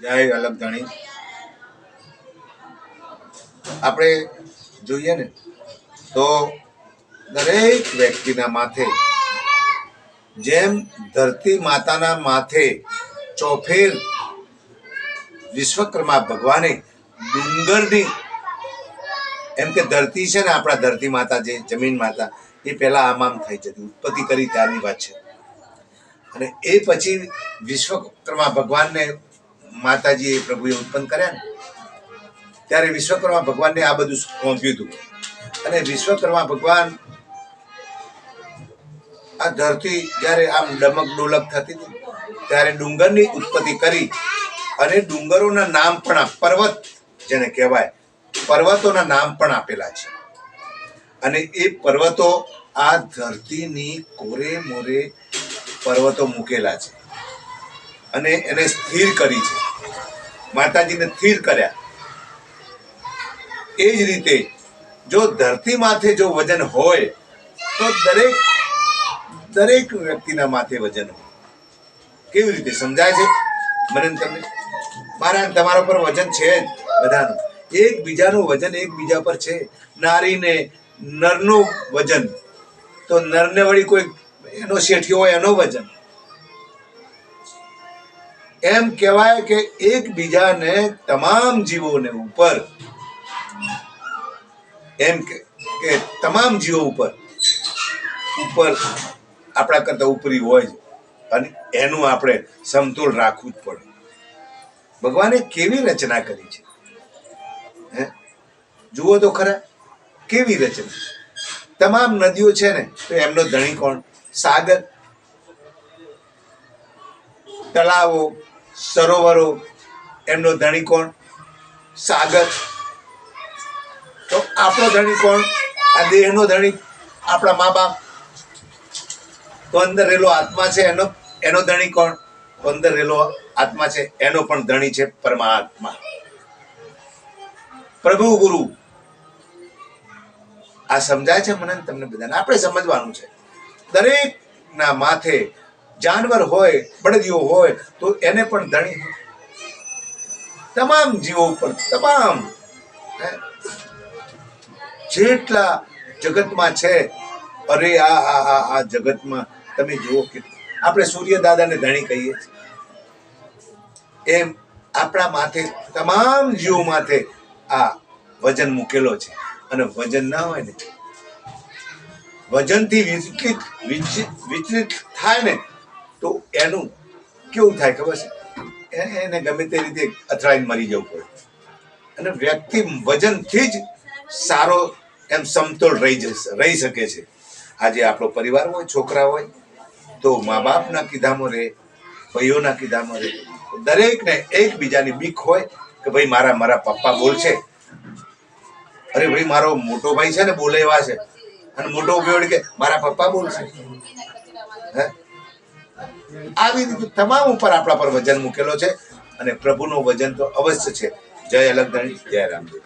જય અલગ ધણી. આપણે જોઈએ ને તો દરેક વ્યક્તિના માથે જેમ ધરતી માતાના માથે ચોફેર વિશ્વકર્મા ભગવાને ડુંગરની, એમ કે ધરતી છે ને, આપણા ધરતી માતા જે જમીન માતા એ પહેલા આમ થઈ જતી, ઉત્પત્તિ કરી ત્યારની વાત છે. અને એ પછી વિશ્વકર્મા ભગવાનને માતાજી પ્રભુએ ઉત્પન્ન કર્યા ને, ત્યારે વિશ્વકર્મા ભગવાનને આ બધું સોંપ્યું હતું. અને વિશ્વકર્મા ભગવાન આ ધરતી જ્યારે આમ ડમક ડોલક થતી હતી ત્યારે ડુંગરની ઉત્પત્તિ કરી. અને ડુંગરોના નામ પણ, પર્વત જેને કહેવાય, પર્વતોના નામ પણ આપેલા છે. અને એ પર્વતો આ ધરતીની કોરે મોરે પર્વતો મૂકેલા છે અને એને સ્થિર કરી છે, માતાજીને સ્થિર કર્યા. એ જ રીતે જો ધરતી માથે જો વજન હોય તો દરેક વ્યક્તિના માથે વજન હોય. કેવી રીતે સમજાય છે મને તમને? મારા તમારા પર વજન છે જ બધાનું. એકબીજાનું વજન એકબીજા પર છે. નારીને નરનું વજન, તો નરને વળી કોઈ એનો શેઠિયો હોય એનો વજન. એમ કહેવાય કે એકબીજાને તમામ જીવોને ઉપર, એમ કે તમામ જીવો ઉપર આપણા કરતા ઉપરી હોય છે. અને એનું આપણે સમતોલ રાખવું જ પડે. ભગવાને કેવી રચના કરી છે, જુઓ તો ખરા, કેવી રચના. તમામ નદીઓ છે ને, તો એમનો ધણી કોણ? સાગર. તળાવો, સરોવરો, એમનો ધણી કોણ? સાગર. તો આપણો ધણી કોણ? આ દેહનો ધણી આપણા મા બાપ. તો અંદર રહેલો આત્મા છે એનો ધણી કોણ? તો અંદર રહેલો આત્મા છે એનો પણ ધણી છે પરમાત્મા, પ્રભુ ગુરુ. આ સમજાય છે મને તમને બધાને? આપણે સમજવાનું છે. દરેક ના માથે જાનવર હોય, બળદીઓ હોય, તો એને પણ ધણી. તમામ જીવો ઉપર, તમામ જેટલા જગતમાં છે, અરે આ જગતમાં તમે જુઓ કે આપણે સૂર્ય દાદાને ધણી કહીએ છીએ, એમ આપણા માથે તમામ જીવો માથે આ વજન મૂકેલો છે. અને વજન ના હોય ને, વજનથી વિચલિત થાય ને, તો એનું કેવું થાય ખબર છે? એને ગમે તે રીતે અથડાઈને મરી જવું પડે. અને વ્યક્તિ વજનથી જ સારો એમ સમતોલ રહી શકે છે. આજે આપણો પરિવાર હોય, છોકરા હોય, તો મા બાપના કીધામાં રહે, ભાઈઓના કીધામાં રહે. દરેકને એકબીજાની બીક હોય કે ભાઈ મારા પપ્પા બોલશે, અરે ભાઈ મારો મોટો ભાઈ છે ને બોલે એવા છે, અને મોટો ઉભો કે મારા પપ્પા બોલશે. આવી રીતે તમામ ઉપર આપણા પર વજન મૂકેલો છે. અને પ્રભુનો વજન તો અવશ્ય છે. જય અલગ ધણી, જય રામદેવ.